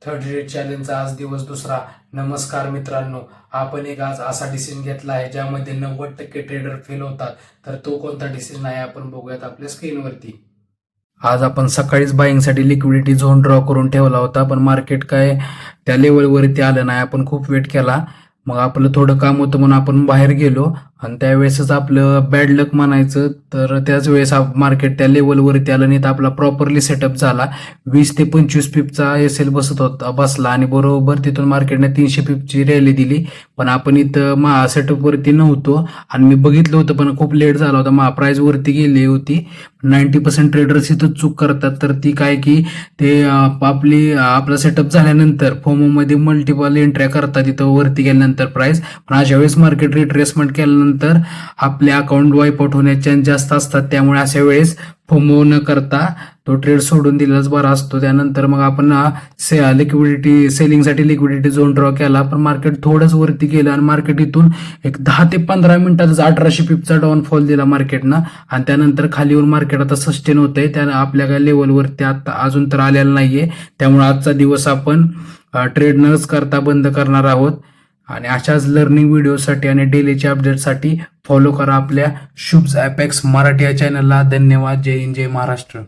Third rate चॅलेंजचा आज दिवस दुसरा. नमस्कार मित्रांनो, आपण एक आज असा डिसिजन घेतला आहे ज्यामध्ये 90% ट्रेडर फेल होतात. तर तो कोणता डिसिजन आहे आपण बघूयात आपल्या स्क्रीनवरती. आज आपण सकाळीच बाईंगसाठी लिक्विडिटी झोन ड्रॉ करून ठेवला होता, पण मार्केट काय त्या लेवलवरती आलं नाही. आपण खूप वेट केला, मग आपलं थोडं काम होतं म्हणून आपण बाहेर गेलो आणि त्यावेळेसच आपलं बॅड लक म्हणायचं. तर त्याच वेळेस मार्केट त्या लेवलवरती आलं नाही तर आपला प्रॉपरली सेटअप झाला. 20 ते 25 पिपचा एस एल बसला आणि बरोबर तिथून मार्केटने 300 पिपची रॅली दिली. पण आपण इथं सेटअपवरती नव्हतो आणि मी बघितलं होतं, पण खूप लेट झाला होता. प्राइस वरती गेली होती. 90% ट्रेडर्स इथं चूक करतात. तर ती काय की ते आपला सेटअप झाल्यानंतर फोमो मध्ये मल्टिपल एंट्र्या करतात इथं वरती गेल्यानंतर प्राइस. पण अशा वेळेस मार्केट रिट्रेसमेंट केल्यानंतर आपले अकाउंट वाईप आउट होण्याचे चान्स जास्त असतात. त्यामुळे अशा वेळेस फोमो न करता तो ट्रेड सोडून दिलाच बरा असतो. त्यानंतर मग आपण सेलिंगसाठी लिक्विडिटी झोन ड्रॉ केला, पण मार्केट थोडंच वरती गेलं आणि मार्केट इथून एक 10 ते 15 मिनिटातच 1800 पिपचा डाऊनफॉल दिला मार्केटनं. आणि त्यानंतर खाली येऊन मार्केट आता सस्टेन होतंय. त्यानं आपल्या काय लेवलवरती आता अजून तर आलेला नाहीये. त्यामुळे आजचा दिवस आपण ट्रेड नच करता बंद करणार आहोत. आणि अशाच लर्निंग व्हिडिओसाठी आणि डेलीच्या अपडेटसाठी फॉलो करा आपल्या शुभ्स ॲपेक्स मराठी या चॅनलला. धन्यवाद. जय हिंद, जय महाराष्ट्र.